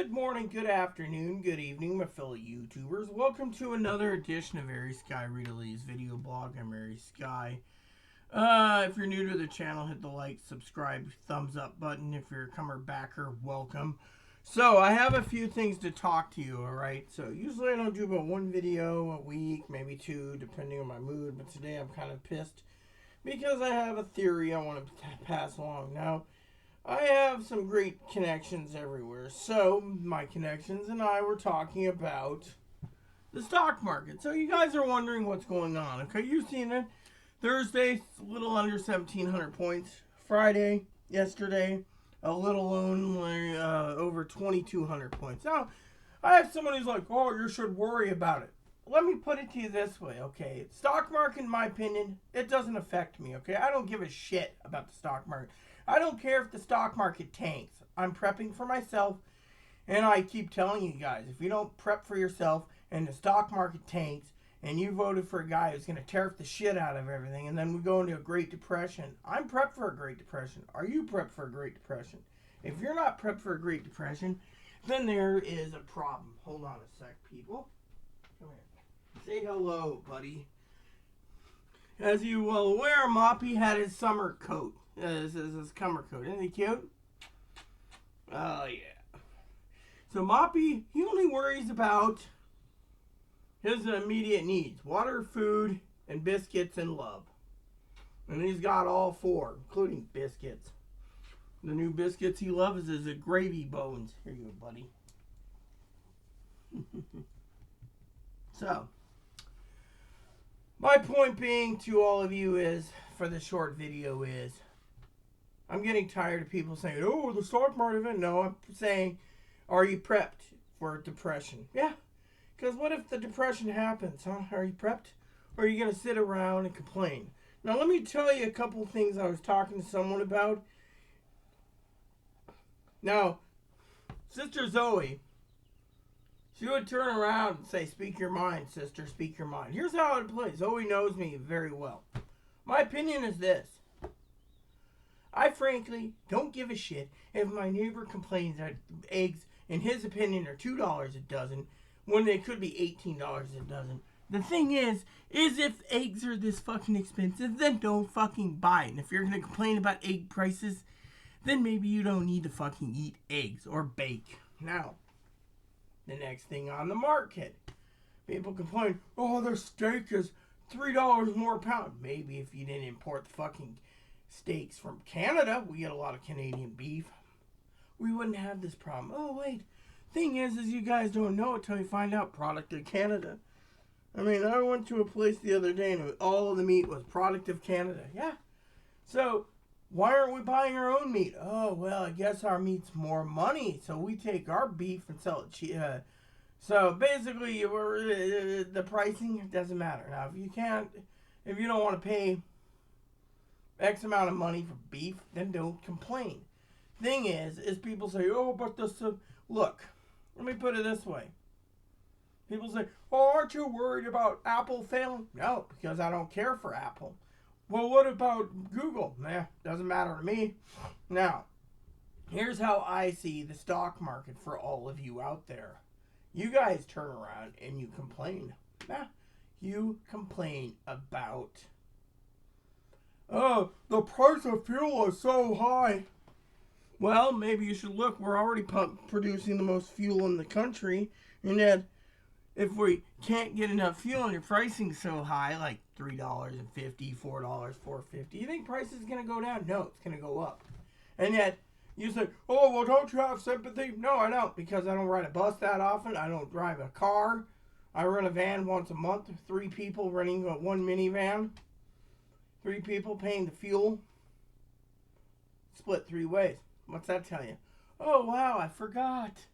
Good morning, good afternoon, good evening, my fellow YouTubers. Welcome to another edition of Airy Sky Read-A-Lee's video blog. I'm Airy Sky. If you're new to the channel, hit the like, subscribe, thumbs up button. If you're a comer backer, welcome. So, I have a few things to talk to you, alright? So, usually I don't do about one video a week, maybe two, depending on my mood. But today I'm kind of pissed because I have a theory I want to pass along. Now, I have some great connections everywhere. So, my connections and I were talking about the stock market. So, you guys are wondering what's going on. Okay, you've seen it. Thursday, a little under 1,700 points. Friday, yesterday, a little only over 2,200 points. Now, I have someone who's like, oh, you should worry about it. Let me put it to you this way, okay? Stock market, in my opinion, it doesn't affect me, okay? I don't give a shit about the stock market. I don't care if the stock market tanks. I'm prepping for myself, and I keep telling you guys, if you don't prep for yourself and the stock market tanks, and you voted for a guy who's going to tariff the shit out of everything, and then we go into a Great Depression. I'm prepped for a Great Depression. Are you prepped for a Great Depression? If you're not prepped for a Great Depression, then there is a problem. Hold on a sec, people. Come here. Say hello, buddy. As you well aware, Moppy had his summer coat. His summer coat. Isn't he cute? Oh, yeah. So Moppy, he only worries about his immediate needs. Water, food, and biscuits and love. And he's got all four, including biscuits. The new biscuits he loves is the gravy bones. Here you go, buddy. So, my point being to all of you is, for this short video is, I'm getting tired of people saying, oh, the stock market event. No, I'm saying, are you prepped for a depression? Yeah. Because what if the depression happens, huh? Are you prepped? Or are you going to sit around and complain? Now, let me tell you a couple things I was talking to someone about. Now, Sister Zoe, she would turn around and say, speak your mind, sister, speak your mind. Here's how it plays. Zoe knows me very well. My opinion is this. I frankly don't give a shit if my neighbor complains that eggs, in his opinion, are $2 a dozen when they could be $18 a dozen. The thing is if eggs are this fucking expensive, then don't fucking buy it. And if you're going to complain about egg prices, then maybe you don't need to fucking eat eggs or bake. Now, the next thing on the market. People complain, oh, their steak is $3 more a pound. Maybe if you didn't import the fucking steaks from Canada, we get a lot of Canadian beef, we wouldn't have this problem. Oh, wait. Thing is you guys don't know it till you find out product of Canada. I mean, I went to a place the other day and all of the meat was product of Canada. Yeah. So, why aren't we buying our own meat? Oh, well, I guess our meat's more money, so we take our beef and sell it cheap. So, basically, the pricing doesn't matter. Now, if you don't want to pay X amount of money for beef, then don't complain. Thing is people say, oh, but this, look, let me put it this way. People say, oh, aren't you worried about Apple failing? No, because I don't care for Apple. Well, what about Google? Nah, doesn't matter to me. Now, here's how I see the stock market for all of you out there. You guys turn around and you complain. Nah, you complain about, oh, the price of fuel is so high. Well, maybe you should look. We're already producing the most fuel in the country. And yet, if we can't get enough fuel and your pricing's so high, like $3.50, $4, $4.50, you think price is going to go down? No, it's going to go up. And yet, you say, oh, well, don't you have sympathy? No, I don't, because I don't ride a bus that often. I don't drive a car. I run a van once a month. 3 people running one minivan. 3 people paying the fuel. Split 3 ways. What's that tell you? Oh, wow, I forgot.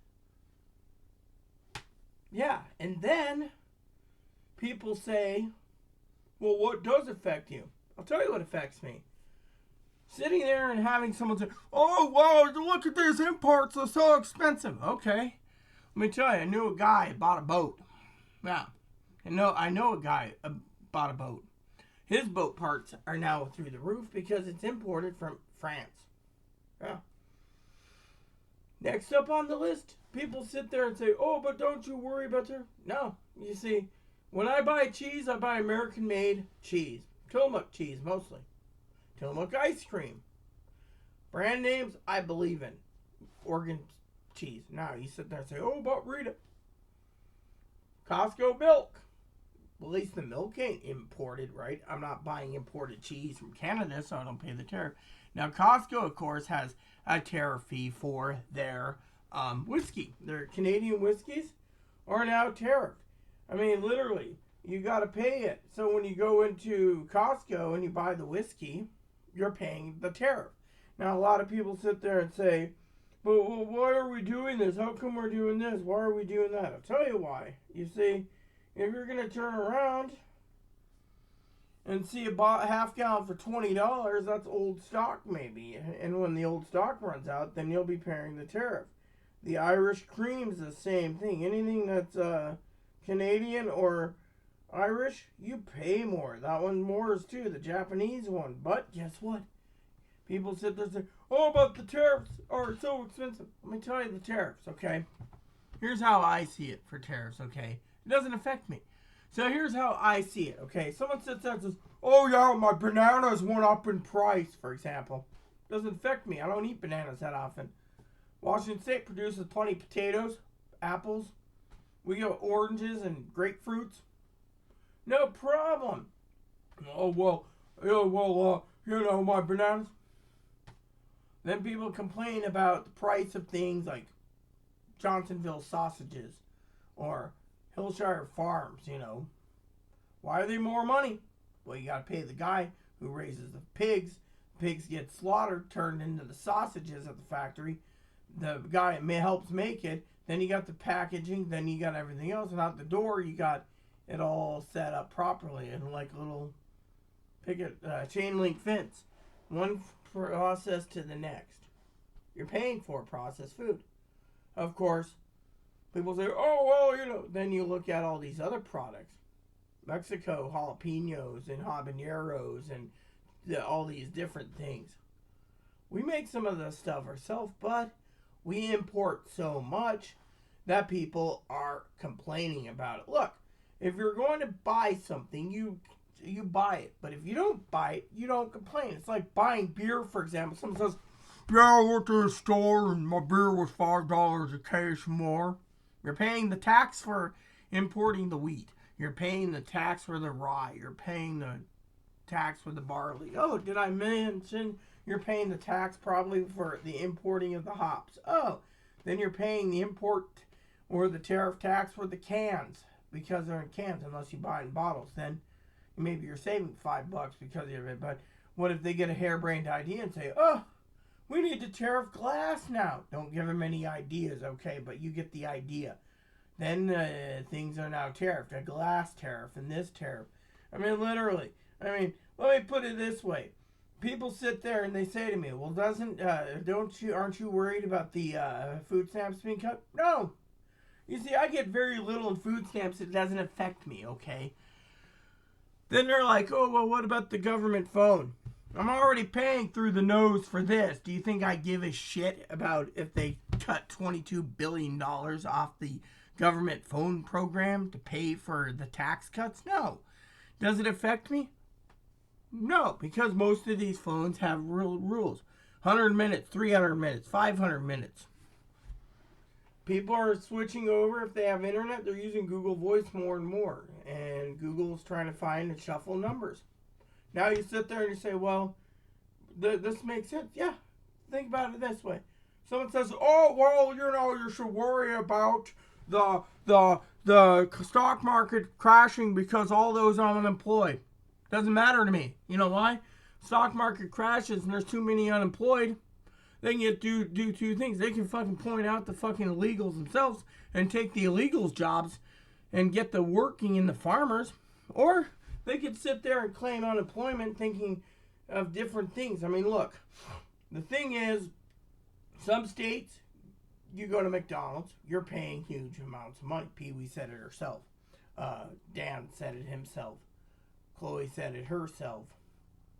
Yeah, and then people say, well, what does affect you? I'll tell you what affects me. Sitting there and having someone say, oh, wow, look at these imports, they're so expensive. Okay, let me tell you, I knew a guy who bought a boat. Yeah, I know a guy bought a boat. His boat parts are now through the roof because it's imported from France. Yeah. Next up on the list, people sit there and say, oh, but don't you worry about their... No, you see, when I buy cheese, I buy American-made cheese. Tillamook cheese, mostly. Tillamook ice cream. Brand names, I believe in. Oregon cheese. Now, you sit there and say, oh, but Rita. Costco milk. Well, at least the milk ain't imported, right? I'm not buying imported cheese from Canada, so I don't pay the tariff. Now, Costco, of course, has a tariff fee for their whiskey. Their Canadian whiskeys are now tariffed. I mean, literally, you got to pay it. So when you go into Costco and you buy the whiskey, you're paying the tariff. Now, a lot of people sit there and say, but why are we doing this? How come we're doing this? Why are we doing that? I'll tell you why. You see, if you're going to turn around and see a half gallon for $20, that's old stock maybe. And when the old stock runs out, then you'll be paying the tariff. The Irish cream's the same thing. Anything that's Canadian or Irish, you pay more. That one more is too, the Japanese one. But guess what? People sit there and say, oh, but the tariffs are so expensive. Let me tell you the tariffs, okay? Here's how I see it for tariffs, okay? It doesn't affect me. So here's how I see it, okay? Someone sits there and says, oh, yeah, my bananas went up in price, for example. Doesn't affect me. I don't eat bananas that often. Washington State produces plenty of potatoes, apples. We get oranges and grapefruits. No problem. Oh, well, you know, my bananas. Then people complain about the price of things like Johnsonville sausages or Hillshire Farms, you know. Why are they more money? Well, you got to pay the guy who raises the pigs. Pigs get slaughtered, turned into the sausages at the factory. The guy helps make it. Then you got the packaging. Then you got everything else. And out the door, you got it all set up properly and like a little chain link fence. One process to the next. You're paying for processed food. Of course, people say, oh, well, you know. Then you look at all these other products. Mexico, jalapenos and habaneros and all these different things. We make some of the stuff ourselves, but we import so much that people are complaining about it. Look, if you're going to buy something, you buy it. But if you don't buy it, you don't complain. It's like buying beer, for example. Someone says, yeah, I went to the store and my beer was $5 a case more. You're paying the tax for importing the wheat. You're paying the tax for the rye. You're paying the tax for the barley. Oh, did I mention you're paying the tax probably for the importing of the hops? Oh, then you're paying the import or the tariff tax for the cans because they're in cans unless you buy it in bottles. Then maybe you're saving $5 because of it. But what if they get a harebrained idea and say, oh, we need to tariff glass now? Don't give them any ideas, okay? But you get the idea. Then things are now tariffed. A glass tariff and this tariff. I mean, literally. I mean, let me put it this way. People sit there and they say to me, well, aren't you worried about the food stamps being cut? No. You see, I get very little in food stamps. It doesn't affect me, okay? Then they're like, oh, well, what about the government phone? I'm already paying through the nose for this. Do you think I give a shit about if they cut $22 billion off the government phone program to pay for the tax cuts? No. Does it affect me? No, because most of these phones have real rules. 100 minutes, 300 minutes, 500 minutes. People are switching over. If they have internet, they're using Google Voice more and more. And Google's trying to find and shuffle numbers. Now you sit there and you say, well, this makes sense. Yeah, think about it this way. Someone says, oh, well, you know, you should worry about the stock market crashing because all those are unemployed. Doesn't matter to me. You know why? Stock market crashes and there's too many unemployed. They can do two things. They can fucking point out the fucking illegals themselves and take the illegals' jobs and get the working in the farmers. Or they could sit there and claim unemployment thinking of different things. I mean, look, the thing is, some states, you go to McDonald's, you're paying huge amounts of money. Pee Wee said it herself. Dan said it himself. Chloe said it herself.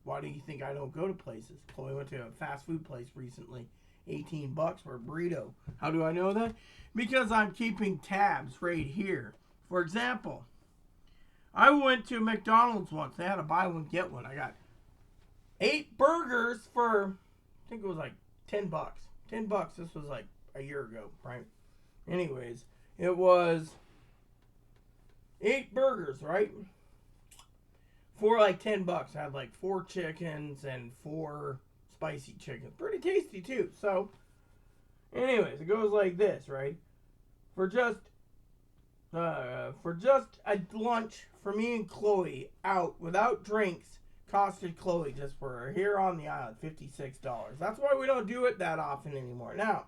Why do you think I don't go to places? Chloe went to a fast food place recently $18 for a burrito. How do I know that? Because I'm keeping tabs right here. For example, I went to McDonald's once. They had a buy one, get one. I got 8 burgers for, I think it was like $10. $10. This was like a year ago, right? Anyways, it was 8 burgers, right? For like $10. I had like 4 chickens and 4 spicy chickens. Pretty tasty too. So, anyways, it goes like this, right? For just a lunch for me and Chloe out without drinks costed Chloe just for here on the island $56. That's why we don't do it that often anymore. Now,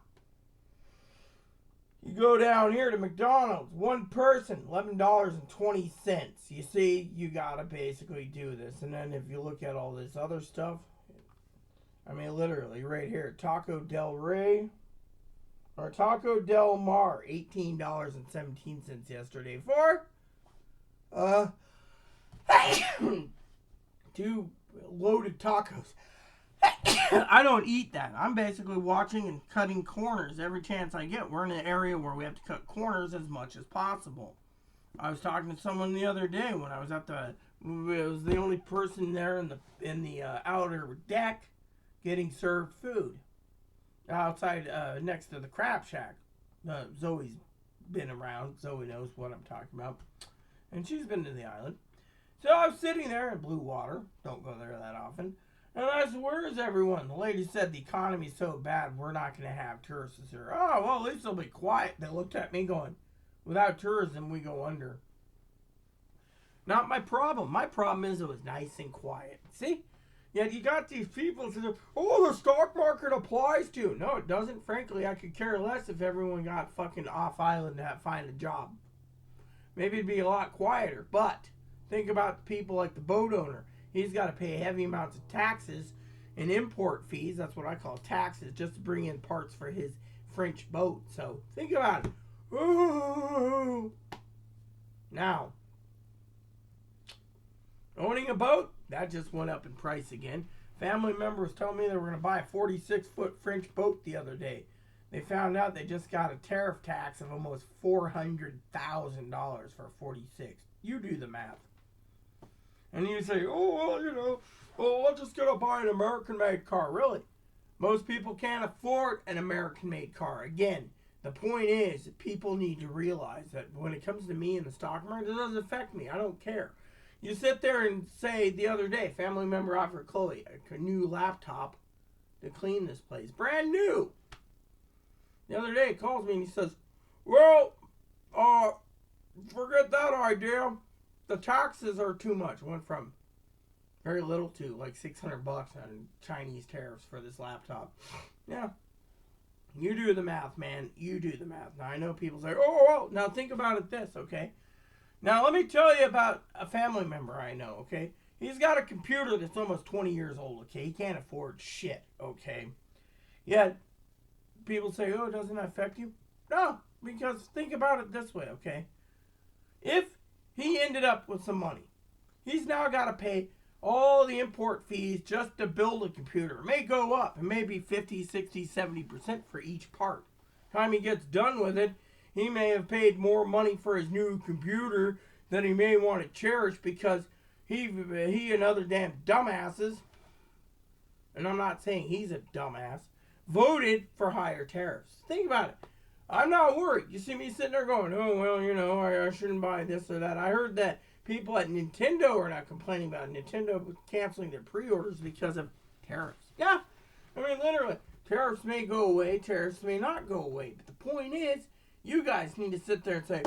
you go down here to McDonald's, one person, $11.20. You see, you gotta basically do this. And then if you look at all this other stuff, I mean, literally right here, Taco Del Rey or Taco Del Mar, $18.17 yesterday for 2 loaded tacos. I don't eat that. I'm basically watching and cutting corners every chance I get. We're in an area where we have to cut corners as much as possible. I was talking to someone the other day when I was at it was the only person there in the outer deck getting served food outside next to the crab shack. Zoe's been around. Zoe knows what I'm talking about, and she's been to the island. So I was sitting there in Blue Water. Don't go there that often. And I said, where is everyone? The lady said the economy's so bad, we're not going to have tourists here. Oh, well, at least they'll be quiet. They looked at me going, without tourism, we go under. Not my problem. My problem is it was nice and quiet. See? Yet you got these people who say, oh, the stock market applies to. No, it doesn't. Frankly, I could care less if everyone got fucking off island to find a job. Maybe it'd be a lot quieter. But think about people like the boat owner. He's got to pay heavy amounts of taxes and import fees. That's what I call taxes, just to bring in parts for his French boat. So think about it. Ooh. Now, owning a boat, that just went up in price again. Family members told me they were going to buy a 46-foot French boat the other day. They found out they just got a tariff tax of almost $400,000 for a 46. You do the math. And you say, oh, well, you know, well, I'm just going to buy an American-made car. Really? Most people can't afford an American-made car. Again, the point is that people need to realize that when it comes to me in the stock market, it doesn't affect me. I don't care. You sit there and say the other day, family member offered Chloe a new laptop to clean this place. Brand new. The other day he calls me and he says, well, forget that idea. The taxes are too much. Went from very little to like $600 on Chinese tariffs for this laptop. Yeah. You do the math, man. You do the math. Now, I know people say, oh, well, now think about it this, okay? Now, let me tell you about a family member I know, okay? He's got a computer that's almost 20 years old, okay? He can't afford shit, okay? Yet, people say, oh, doesn't that affect you? No, because think about it this way, okay? If he ended up with some money, he's now got to pay all the import fees just to build a computer. It may go up. It may be 50, 60, 70% for each part. Time he gets done with it, he may have paid more money for his new computer than he may want to cherish because he and other damn dumbasses, and I'm not saying he's a dumbass, voted for higher tariffs. Think about it. I'm not worried. You see me sitting there going, oh, well, you know, I shouldn't buy this or that. I heard that people at Nintendo are not complaining about Nintendo canceling their pre-orders because of tariffs. Yeah, I mean, literally, tariffs may go away, tariffs may not go away. But the point is, you guys need to sit there and say,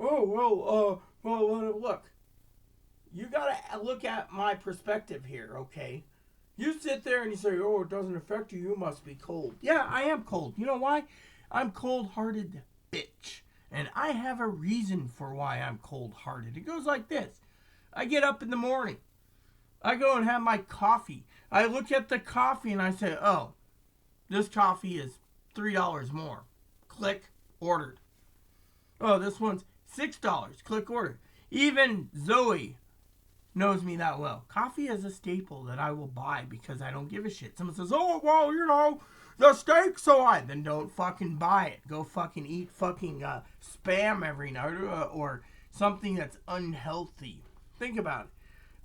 oh, well, look. You got to look at my perspective here, okay? You sit there and you say, oh, it doesn't affect you. You must be cold. Yeah, I am cold. You know why? I'm cold-hearted bitch. And I have a reason for why I'm cold-hearted. It goes like this. I get up in the morning. I go and have my coffee. I look at the coffee and I say, oh, this coffee is $3 more. Click, ordered. Oh, this one's $6. Click, ordered. Even Zoe knows me that well. Coffee is a staple that I will buy because I don't give a shit. Someone says, oh, well, you know, the steak's so high. Then don't fucking buy it. Go fucking eat fucking Spam every night or something that's unhealthy. Think about it.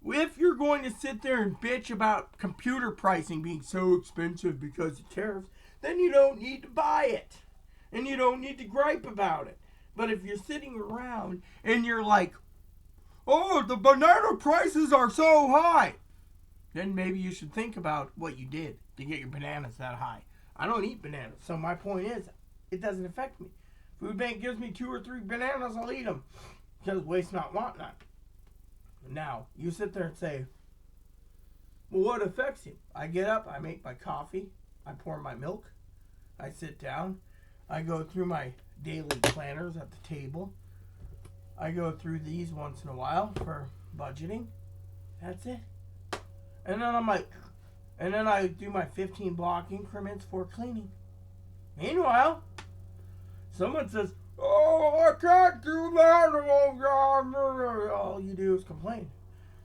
If you're going to sit there and bitch about computer pricing being so expensive because of tariffs, then you don't need to buy it. And you don't need to gripe about it. But if you're sitting around and you're like, oh, the banana prices are so high, then maybe you should think about what you did to get your bananas that high. I don't eat bananas, so my point is, it doesn't affect me. Food bank gives me 2 or 3 bananas, I'll eat them. Because waste not, want not. Now, you sit there and say, well, what affects you? I get up, I make my coffee, I pour my milk, I sit down, I go through my daily planners at the table. I go through these once in a while for budgeting. That's it. And then I do my 15 block increments for cleaning. Meanwhile, someone says, oh, I can't do that. All you do is complain.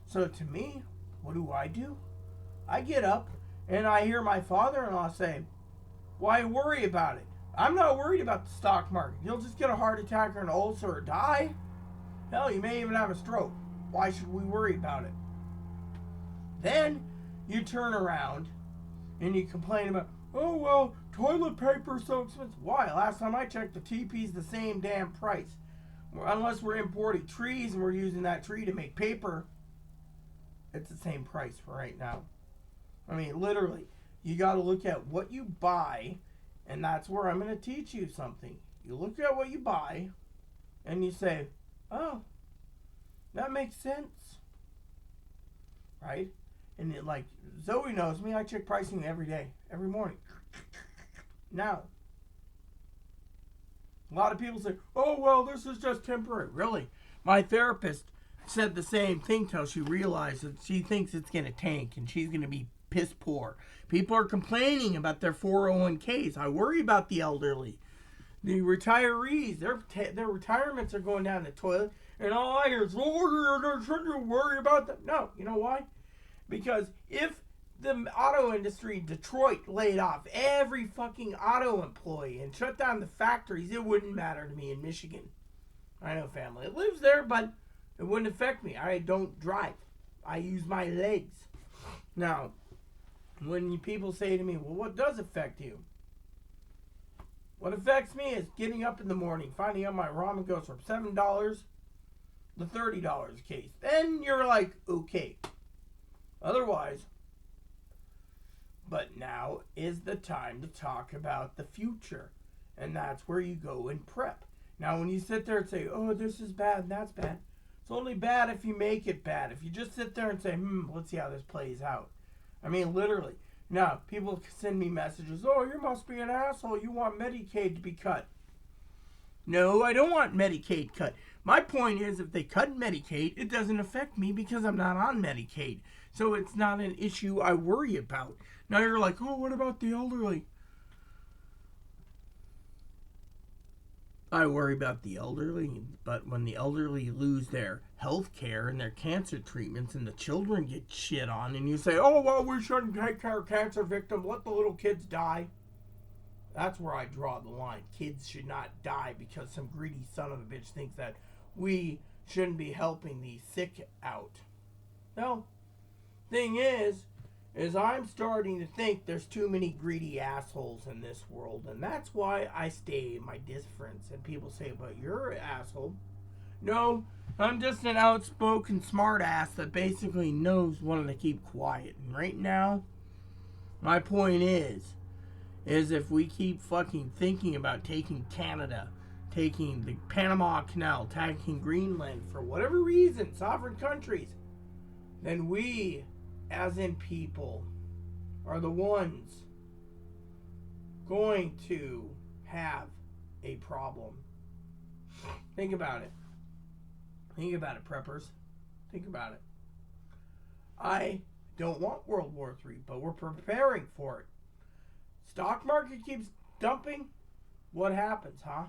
So to me, what do? I get up and I hear my father-in-law say, why worry about it? I'm not worried about the stock market. You'll just get a heart attack or an ulcer or die. Hell, you may even have a stroke. Why should we worry about it? Then you turn around and you complain about, oh, well, toilet paper is so expensive. Why? Last time I checked, the TP's the same damn price. Unless we're importing trees and we're using that tree to make paper, it's the same price for right now. I mean, literally, you got to look at what you buy, and that's where I'm going to teach you something. You look at what you buy, and you say, oh, that makes sense. Right? And it, like, Zoe knows me, I check pricing every day, every morning. Now, a lot of people say, oh, well, this is just temporary. Really? My therapist said the same thing till she realized that she thinks it's going to tank and she's going to be piss poor. People are complaining about their 401ks. I worry about the elderly. The retirees, their retirements are going down the toilet. And all I hear is, oh, shouldn't you worry about that? No, you know why? Because if the auto industry, Detroit, laid off every fucking auto employee and shut down the factories, it wouldn't matter to me in Michigan. I know family that lives there, but it wouldn't affect me. I don't drive. I use my legs. Now, when people say to me, well, what does affect you? What affects me is getting up in the morning, finding out my ramen goes from $7 to $30 a case. Then you're like, okay. Otherwise, but now is the time to talk about the future. And that's where you go and prep. Now, when you sit there and say, oh, this is bad and that's bad, it's only bad if you make it bad. If you just sit there and say, let's see how this plays out. I mean, literally. Now, people send me messages, oh, you must be an asshole. You want Medicaid to be cut. No, I don't want Medicaid cut. My point is, if they cut Medicaid, it doesn't affect me because I'm not on Medicaid. So it's not an issue I worry about. Now you're like, oh, what about the elderly? I worry about the elderly, but when the elderly lose their health care and their cancer treatments and the children get shit on and you say, oh, well, we shouldn't take care of cancer victims, let the little kids die. That's where I draw the line. Kids should not die because some greedy son of a bitch thinks that we shouldn't be helping the sick out. No. Thing is I'm starting to think there's too many greedy assholes in this world, and that's why I stay in my difference. And people say, but you're an asshole. No, I'm just an outspoken smart ass that basically knows when to keep quiet. And right now, my point is if we keep fucking thinking about taking Canada, taking the Panama Canal, taking Greenland for whatever reason, sovereign countries, then we, as in people, are the ones going to have a problem. Think about it. Think about it, preppers. Think about it. I don't want World War III, but we're preparing for it. Stock market keeps dumping. What happens, huh?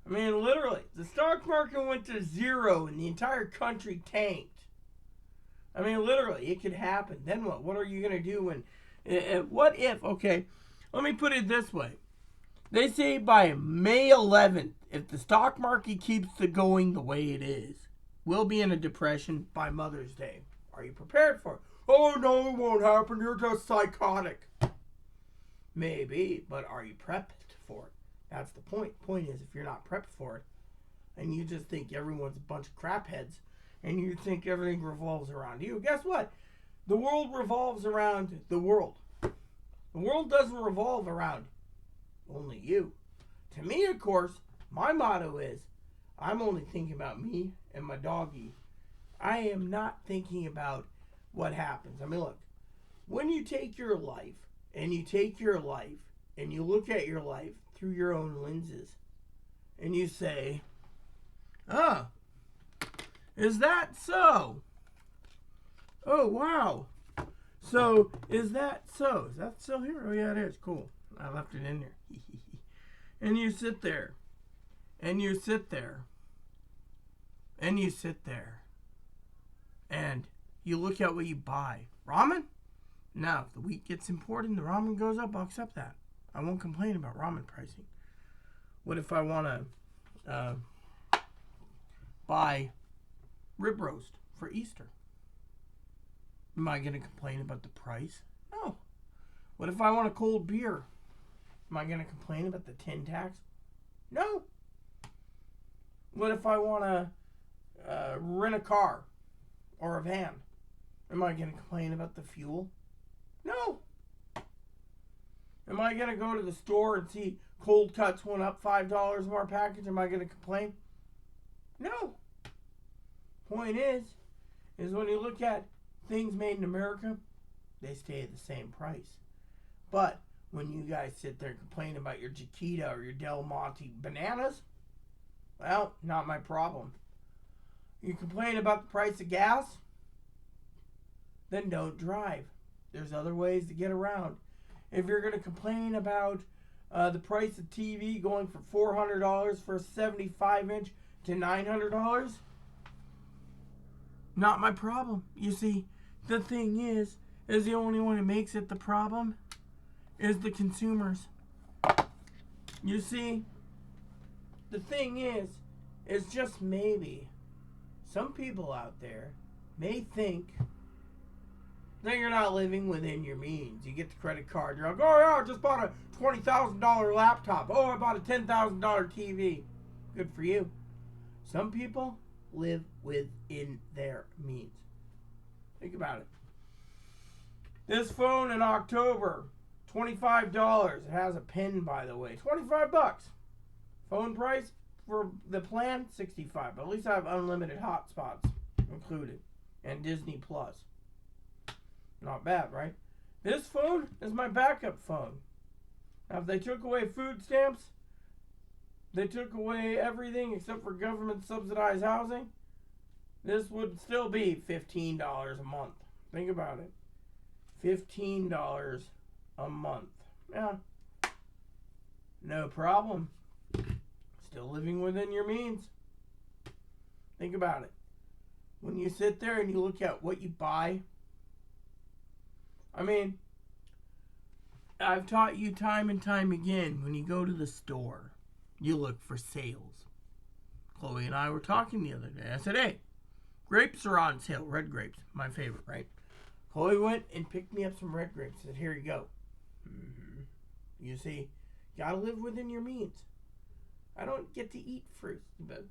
I mean, literally, the stock market went to zero and the entire country tanked. I mean, literally, it could happen. Then what? What are you going to do when... What if, okay, Let me put it this way. They say by May 11th, if the stock market keeps going the way it is, we'll be in a depression by Mother's Day. Are you prepared for it? Oh, no, it won't happen. You're just psychotic. Maybe, but are you prepped for it? That's the point. Point is, if you're not prepped for it, and you just think everyone's a bunch of crap heads, and you think everything revolves around you, guess what? The world revolves around the world. The world doesn't revolve around only you. To me, of course, my motto is, I'm only thinking about me and my doggy. I am not thinking about what happens. I mean, look, when you take your life, and you take your life, and you look at your life through your own lenses, and you say, oh, is that so? Oh, wow. So, is that so? Is that still here? Oh, yeah, it is. Cool. I left it in there. And you sit there. And you sit there. And you sit there. And you look at what you buy. Ramen? Now, if the wheat gets imported and the ramen goes up, I'll accept that. I won't complain about ramen pricing. What if I want to buy rib roast for Easter? Am I going to complain about the price? No. What if I want a cold beer? Am I going to complain about the tin tax? No. What if I want to rent a car or a van? Am I going to complain about the fuel? No. Am I going to go to the store and see cold cuts went up $5 more package? Am I going to complain? No. Point is when you look at things made in America, they stay at the same price. But when you guys sit there and complain about your Chiquita or your Del Monte bananas, well, not my problem. You complain about the price of gas, then don't drive. There's other ways to get around. If you're going to complain about the price of TV going from $400 for a 75-inch to $900, not my problem. You see, the thing is the only one who makes it the problem is the consumers. You see, the thing is just maybe some people out there may think that you're not living within your means. You get the credit card, you're like, oh yeah, I just bought a $20,000 laptop. Oh, I bought a $10,000 TV. Good for you. Some people live within their means. Think about it. This phone in October, $25. It has a pen, by the way. $25. Phone price for the plan, $65. But at least I have unlimited hotspots included. And Disney Plus. Not bad, right? This phone is my backup phone. Now, if they took away food stamps, they took away everything except for government subsidized housing, this would still be $15 a month. Think about it. $15 a month. Yeah. No problem. Still living within your means. Think about it. When you sit there and you look at what you buy, I mean, I've taught you time and time again, when you go to the store, you look for sales. Chloe and I were talking the other day. I said, hey, grapes are on sale. Red grapes, my favorite, right? Chloe went and picked me up some red grapes. Said, here you go. You see, you gotta live within your means. I don't get to eat fruit. But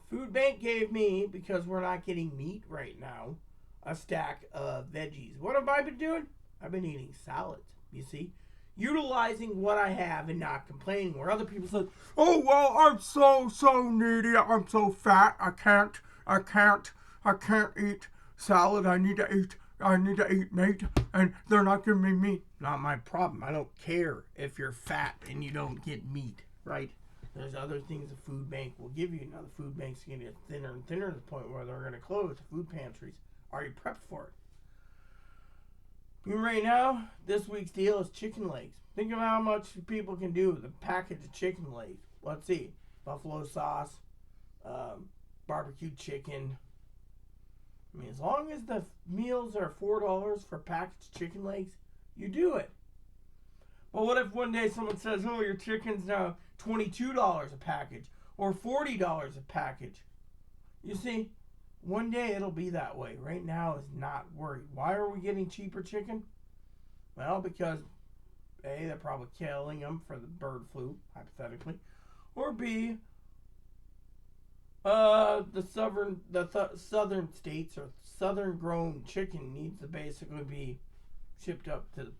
Food Bank gave me, because we're not getting meat right now, a stack of veggies. What have I been doing? I've been eating salads, you see. Utilizing what I have and not complaining. Where other people say, oh, well, I'm so needy. I'm so fat. I can't eat salad. I need to eat meat. And they're not giving me meat. Not my problem. I don't care if you're fat and you don't get meat, right? There's other things the food bank will give you. Now the food bank's going to get thinner and thinner to the point where they're going to close food pantries. Are you prepped for it? Right now, this week's deal is chicken legs. Think of how much people can do with a package of chicken legs. Let's see. Buffalo sauce, barbecue chicken. I mean, as long as the meals are $4 for packaged chicken legs, you do it. Well, what if one day someone says, oh, your chicken's now $22 a package or $40 a package? You see, one day it'll be that way. Right now is not worried. Why are we getting cheaper chicken? Well, because A, they're probably killing them for the bird flu, hypothetically. Or B, the southern states or southern grown chicken needs to basically be shipped up to the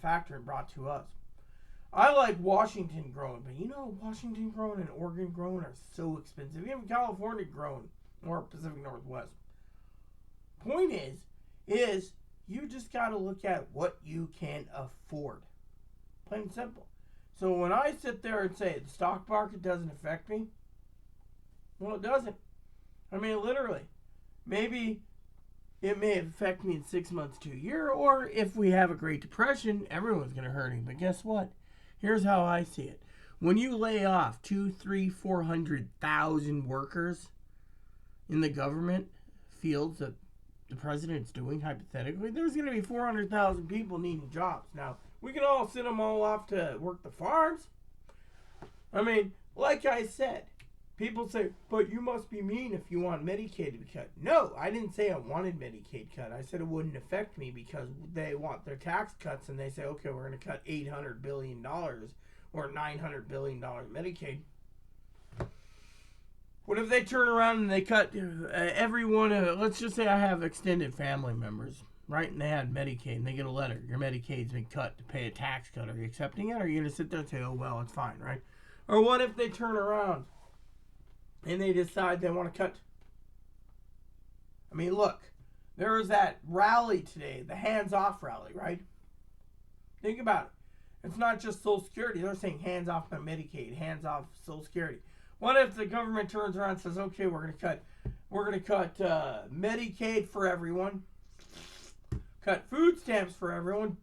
factory and brought to us. I like Washington grown, but you know, Washington grown and Oregon grown are so expensive. Even California grown or Pacific Northwest. Point is you just got to look at what you can afford. Plain and simple. So when I sit there and say the stock market doesn't affect me, well, it doesn't. I mean, literally. Maybe it may affect me in 6 months to a year, or if we have a Great Depression, everyone's going to hurt him. But guess what? Here's how I see it. When you lay off 400,000 workers in the government fields that the president's doing, hypothetically, there's going to be 400,000 people needing jobs. Now, we can all send them all off to work the farms. I mean, like I said, people say, but you must be mean if you want Medicaid to be cut. No, I didn't say I wanted Medicaid cut. I said it wouldn't affect me because they want their tax cuts and they say, okay, we're going to cut $800 billion or $900 billion Medicaid. What if they turn around and they cut everyone? Let's just say I have extended family members, right? And they had Medicaid and they get a letter. Your Medicaid's been cut to pay a tax cut. Are you accepting it? Or are you going to sit there and say, oh, well, it's fine, right? Or what if they turn around and they decide they want to cut? I mean, look, there was that rally today, the hands-off rally, right? Think about it. It's not just Social Security. They're saying hands off my Medicaid, hands off Social Security. What if the government turns around and says, okay, we're going to cut Medicaid for everyone, cut food stamps for everyone,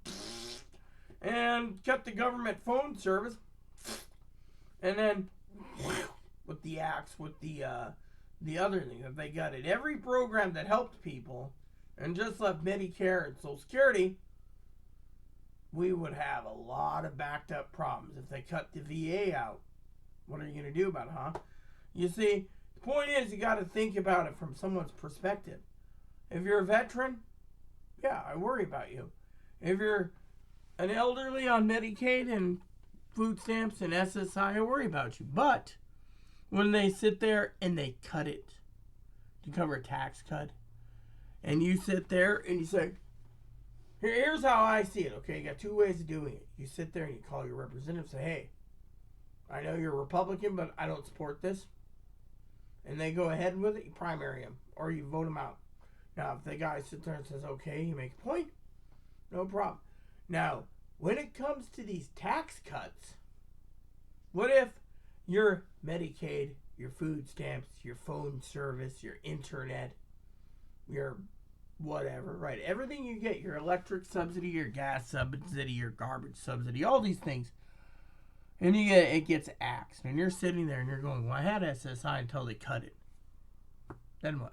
and cut the government phone service, and then with the axe, with the other thing, if they gutted every program that helped people and just left Medicare and Social Security, we would have a lot of backed up problems. If they cut the VA out, what are you going to do about it, huh? You see, the point is you got to think about it from someone's perspective. If you're a veteran, yeah, I worry about you. If you're an elderly on Medicaid and food stamps and SSI, I worry about you. But when they sit there and they cut it to cover a tax cut, and you sit there and you say, here's how I see it, okay? You got two ways of doing it. You sit there and you call your representative and say, hey, I know you're a Republican, but I don't support this. And they go ahead with it, you primary them, or you vote them out. Now, if the guy sits there and says, okay, you make a point, no problem. Now, when it comes to these tax cuts, what if your Medicaid, your food stamps, your phone service, your internet, your whatever, right? Everything you get, your electric subsidy, your gas subsidy, your garbage subsidy, all these things. And it gets axed. And you're sitting there and you're going, well, I had SSI until they cut it. Then what?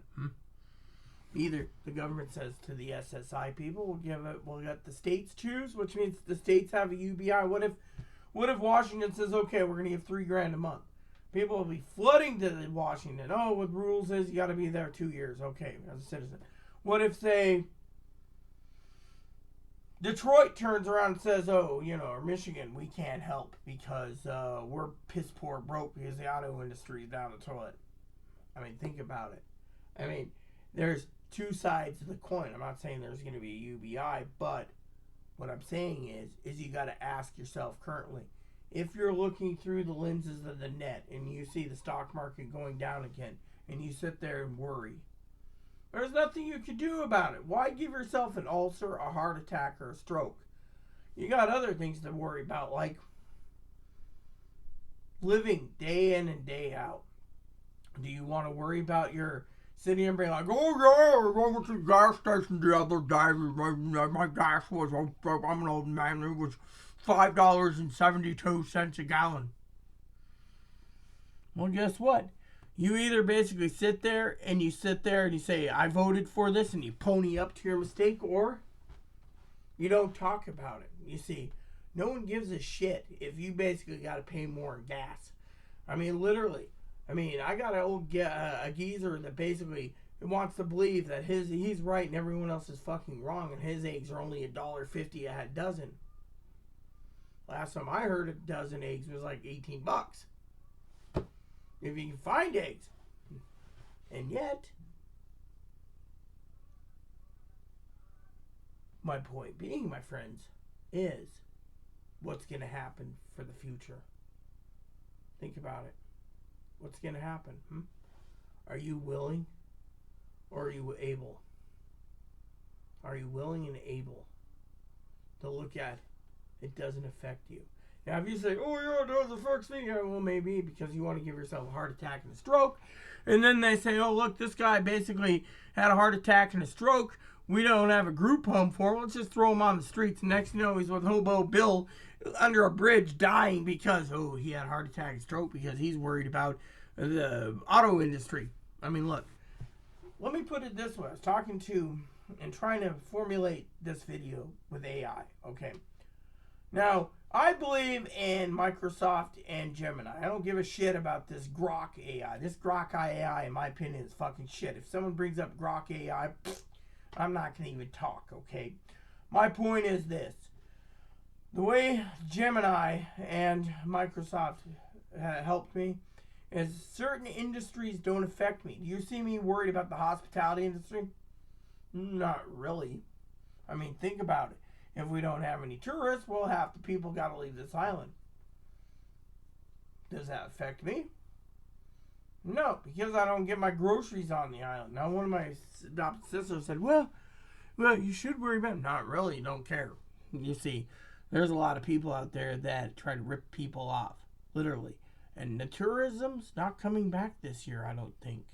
Either the government says to the SSI people, we'll let the states choose, which means the states have a UBI. What if Washington says, okay, we're going to give $3,000 a month? People will be flooding to Washington. Oh, what the rules is you got to be there 2 years. Okay, as a citizen. What if, say, Detroit turns around and says, oh, or Michigan, we can't help because we're piss poor broke because the auto industry is down the toilet. I mean, think about it. I mean, there's two sides of the coin. I'm not saying there's going to be a UBI, but what I'm saying is you got to ask yourself currently, if you're looking through the lenses of the net and you see the stock market going down again and you sit there and worry, there's nothing you can do about it. Why give yourself an ulcer, a heart attack, or a stroke? You got other things to worry about, like living day in and day out. Do you want to worry about your sitting and being like, oh yeah, I went to the gas station the other day. My gas was, I'm an old man, it was $5.72 a gallon. Well, guess what? You either basically sit there and you say, I voted for this, and you pony up to your mistake, or you don't talk about it. You see, No one gives a shit if you basically got to pay more in gas. I mean, literally. I mean, I got a geezer that basically wants to believe that he's right and everyone else is fucking wrong, and his eggs are only $1.50 a dozen. Last time I heard, a dozen eggs was like $18. If you can find eggs. And yet, my point being, my friends, is what's going to happen for the future. Think about it. What's going to happen? Are you willing or are you able? Are you willing and able to look at it doesn't affect you? Now, if you say, oh, yeah, it does affect me, yeah, well, maybe because you want to give yourself a heart attack and a stroke. And then they say, oh, look, this guy basically had a heart attack and a stroke. We don't have a group home for him. Let's just throw him on the streets. Next thing you know, he's with Hobo Bill under a bridge dying because, oh, he had a heart attack and stroke because he's worried about the auto industry. I mean, look, let me put it this way. I was talking to and trying to formulate this video with AI, okay? Now, I believe in Microsoft and Gemini. I don't give a shit about this Grok AI. This Grok AI, in my opinion, is fucking shit. If someone brings up Grok AI, I'm not going to even talk, okay? My point is this. The way Gemini and Microsoft helped me is certain industries don't affect me. Do you see me worried about the hospitality industry? Not really. I mean, think about it. If we don't have any tourists, well, half the people got to leave this island. Does that affect me? No, because I don't get my groceries on the island. Now, one of my adopted sisters said, well, you should worry about it. Not really, don't care. You see, there's a lot of people out there that try to rip people off, literally. And the tourism's not coming back this year, I don't think.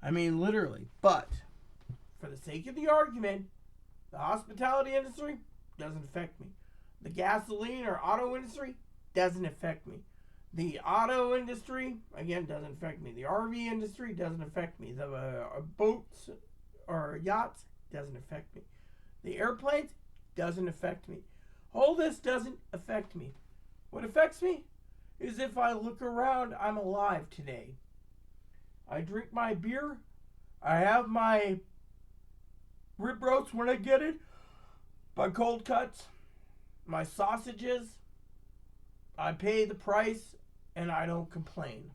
I mean, literally. But, for the sake of the argument, the hospitality industry doesn't affect me. The gasoline or auto industry doesn't affect me. The auto industry, again, doesn't affect me. The RV industry doesn't affect me. The boats or yachts doesn't affect me. The airplanes doesn't affect me. All this doesn't affect me. What affects me is if I look around, I'm alive today. I drink my beer. I have my rib roast when I get it. My cold cuts. My sausages. I pay the price and I don't complain.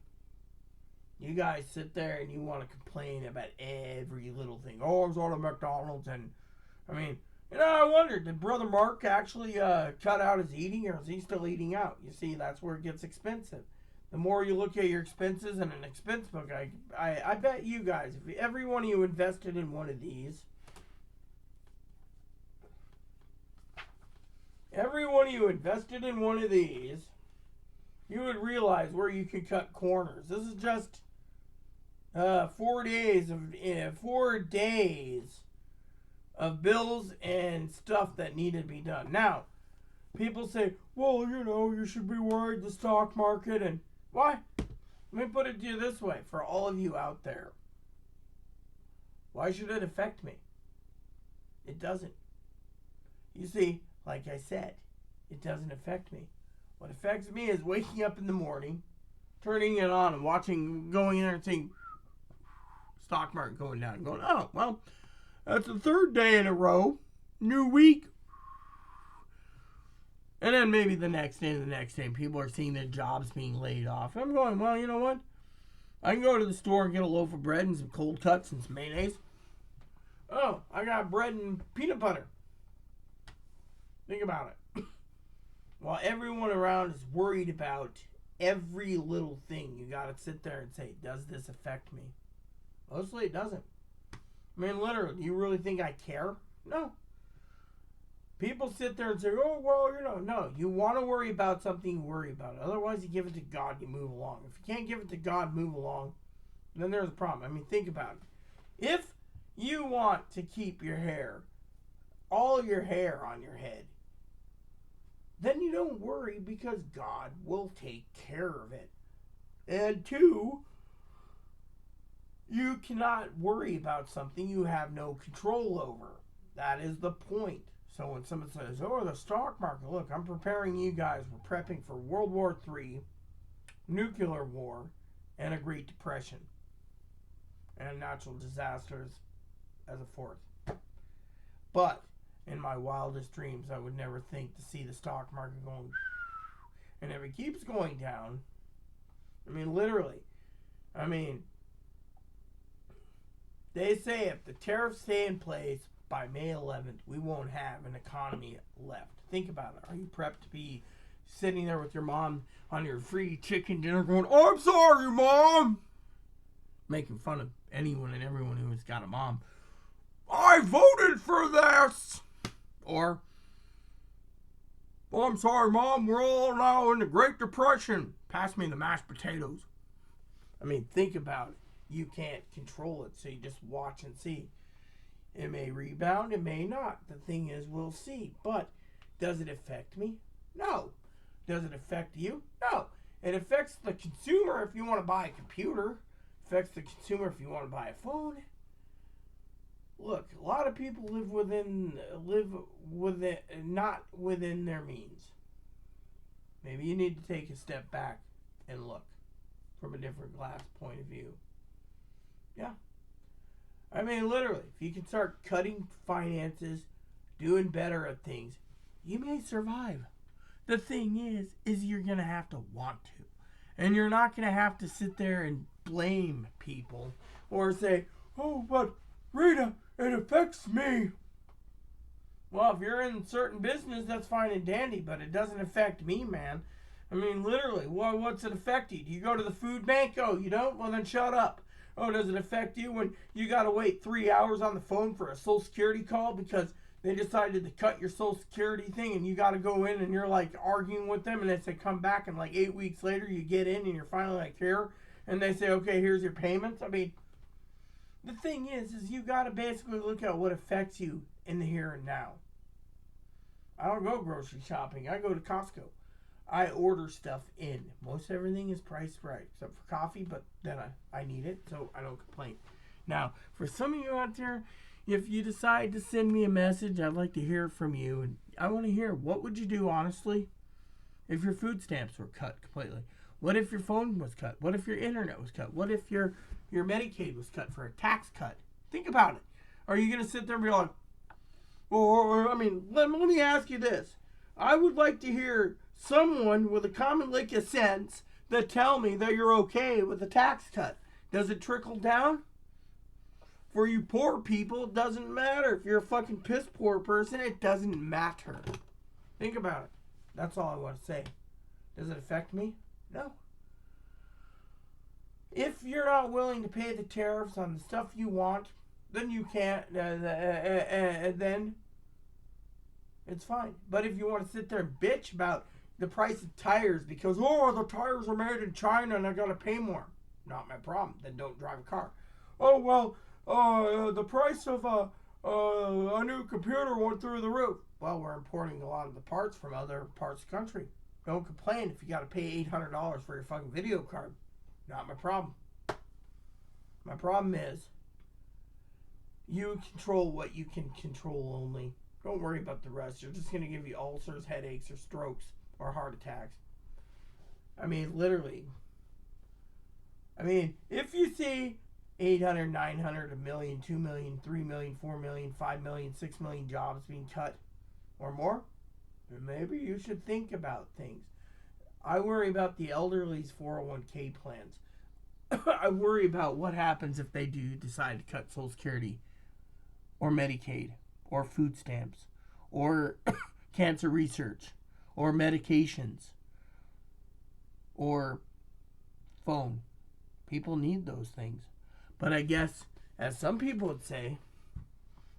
You guys sit there and you want to complain about every little thing. Oh, I was on a McDonald's and, I mean, I wondered, did Brother Mark actually cut out his eating, or is he still eating out? You see, that's where it gets expensive. The more you look at your expenses in an expense book, I bet you guys, if every one of you invested in one of these, you would realize where you could cut corners. This is just 4 days of bills and stuff that needed to be done. Now, people say, well, you should be worried the stock market and why? Let me put it to you this way, for all of you out there. Why should it affect me? It doesn't. You see, like I said, it doesn't affect me. What affects me is waking up in the morning, turning it on and watching, going in there and seeing stock market going down and going, oh, well, that's the third day in a row, new week. And then maybe the next day, people are seeing their jobs being laid off. I'm going, well, you know what? I can go to the store and get a loaf of bread and some cold cuts and some mayonnaise. Oh, I got bread and peanut butter. Think about it. While everyone around is worried about every little thing, you got to sit there and say, does this affect me? Mostly it doesn't. I mean, literally, do you really think I care? No. People sit there and say, oh, well, no. You want to worry about something, you worry about it. Otherwise, you give it to God, you move along. If you can't give it to God, move along, then there's a problem. I mean, think about it. If you want to keep your hair, all your hair on your head, then you don't worry because God will take care of it. And two, you cannot worry about something you have no control over. That is the point. So when someone says, oh, the stock market, look, I'm preparing you guys. We're prepping for World War III, nuclear war, and a Great Depression, and natural disasters as a fourth. But in my wildest dreams, I would never think to see the stock market going, and if it keeps going down, I mean, literally, I mean, they say if the tariffs stay in place by May 11th, we won't have an economy left. Think about it. Are you prepped to be sitting there with your mom on your free chicken dinner going, oh, I'm sorry, Mom? Making fun of anyone and everyone who's got a mom. I voted for this. Or, oh, I'm sorry, Mom, we're all now in the Great Depression. Pass me the mashed potatoes. I mean, think about it. You can't control it, so you just watch and see. It may rebound, it may not. The thing is, we'll see. But does it affect me? No. Does it affect you? No. It affects the consumer if you want to buy a computer. It affects the consumer if you want to buy a phone. Look, a lot of people live not within their means. Maybe you need to take a step back and look from a different glass point of view. Yeah. I mean, literally, if you can start cutting finances, doing better at things, you may survive. The thing is you're going to have to want to. And you're not going to have to sit there and blame people or say, oh, but Rita, it affects me. Well, if you're in certain business, that's fine and dandy, but it doesn't affect me, man. I mean, literally, what's it affect you? Do you go to the food bank? Oh, you don't? Well, then shut up. Oh, does it affect you when you got to wait 3 hours on the phone for a Social Security call because they decided to cut your Social Security thing and you got to go in and you're like arguing with them and they say come back and like 8 weeks later you get in and you're finally like here and they say, okay, here's your payments. I mean, the thing is you got to basically look at what affects you in the here and now. I don't go grocery shopping. I go to Costco. I order stuff in. Most everything is priced right, except for coffee, but then I need it, so I don't complain. Now, for some of you out there, if you decide to send me a message, I'd like to hear from you. And I want to hear, what would you do, honestly, if your food stamps were cut completely? What if your phone was cut? What if your internet was cut? What if your Medicaid was cut for a tax cut? Think about it. Are you going to sit there and be like, or I mean, let me ask you this. I would like to hear someone with a common lick of sense that tell me that you're okay with a tax cut. Does it trickle down? For you poor people, it doesn't matter. If you're a fucking piss poor person, it doesn't matter. Think about it. That's all I want to say. Does it affect me? No. If you're not willing to pay the tariffs on the stuff you want, then you can't, then it's fine. But if you want to sit there and bitch about the price of tires because, oh, the tires are made in China and I got to pay more. Not my problem. Then don't drive a car. Oh, well, the price of a new computer went through the roof. Well, we're importing a lot of the parts from other parts of the country. Don't complain if you got to pay $800 for your fucking video card. Not my problem. My problem is you control what you can control only. Don't worry about the rest. You're just going to give you ulcers, headaches, or strokes, or heart attacks. I mean, literally. I mean, if you see 800, 900, 1 million, 2 million, 3 million, 4 million, 5 million, 6 million jobs being cut or more, then maybe you should think about things. I worry about the elderly's 401k plans. I worry about what happens if they do decide to cut Social Security or Medicaid or food stamps or cancer research or medications or phone. People need those things. But I guess, as some people would say,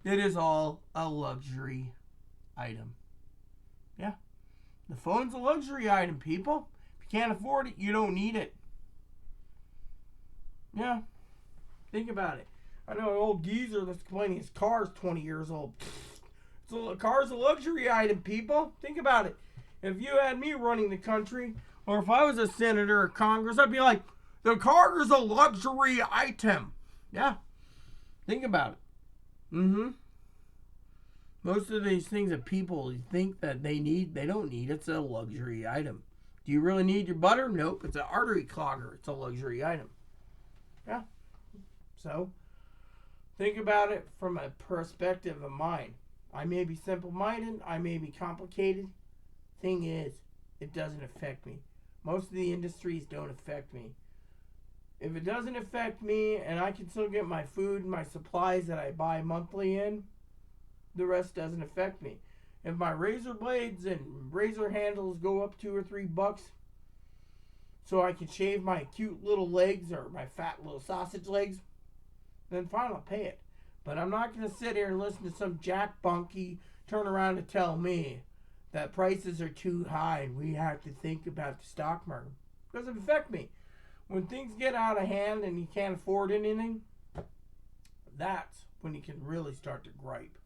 it is all a luxury item. Yeah. The phone's a luxury item, people. If you can't afford it, you don't need it. Yeah. Think about it. I know an old geezer that's complaining his car's 20 years old. So a car's a luxury item, people. Think about it. If you had me running the country, or if I was a senator or Congress, I'd be like, the car is a luxury item. Yeah. Think about it. Most of these things that people think that they need, they don't need. It's a luxury item. Do you really need your butter? Nope. It's an artery clogger. It's a luxury item. Yeah. So, think about it from a perspective of mine. I may be simple-minded. I may be complicated. Thing is, it doesn't affect me. Most of the industries don't affect me. If it doesn't affect me and I can still get my food and my supplies that I buy monthly in, the rest doesn't affect me. If my razor blades and razor handles go up $2 or $3 so I can shave my cute little legs or my fat little sausage legs, then fine, I'll pay it. But I'm not going to sit here and listen to some jack bunkie turn around to tell me that prices are too high and we have to think about the stock market. It doesn't affect me. When things get out of hand and you can't afford anything, that's when you can really start to gripe.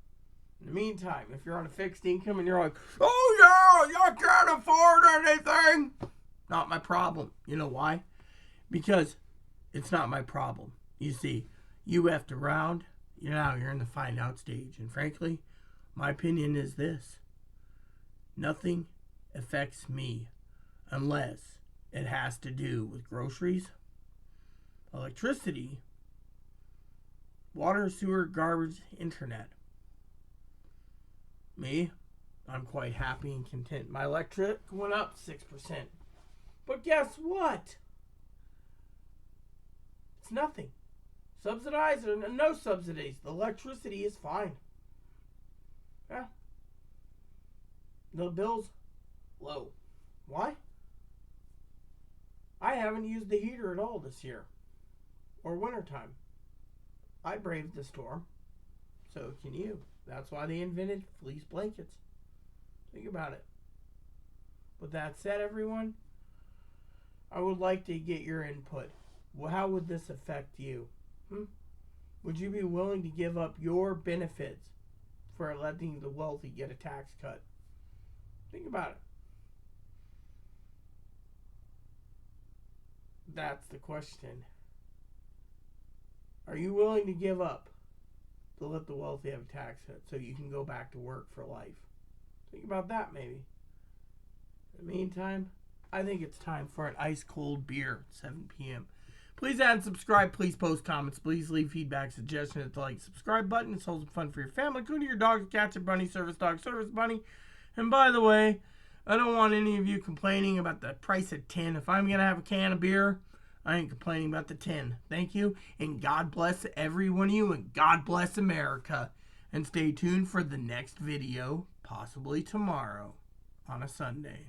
In the meantime, if you're on a fixed income and you're like, oh yeah, you can't afford anything, not my problem. You know why? Because it's not my problem. You see, you have to round, you're in the find out stage. And frankly, my opinion is this. Nothing affects me unless it has to do with groceries, electricity, water, sewer, garbage, internet. Me, I'm quite happy and content. My electric went up 6%. But guess what? It's nothing. Subsidized or no subsidies. The electricity is fine. Yeah. The bill's low. Why? I haven't used the heater at all this year. Or wintertime. I braved the storm. So can you. That's why they invented fleece blankets. Think about it. With that said, everyone, I would like to get your input. Well, how would this affect you? Would you be willing to give up your benefits for letting the wealthy get a tax cut? Think about it. That's the question. Are you willing to give up to let the wealthy have a tax cut so you can go back to work for life? Think about that maybe. In the meantime, I think it's time for an ice cold beer at 7 p.m. Please add and subscribe. Please post comments. Please leave feedback, suggestions at the like, subscribe button. It's wholesome fun for your family, including your dogs, cats, and bunny, service dog, service bunny. And by the way, I don't want any of you complaining about the price of tin. If I'm going to have a can of beer, I ain't complaining about the tin. Thank you, and God bless every one of you, and God bless America. And stay tuned for the next video, possibly tomorrow, on a Sunday.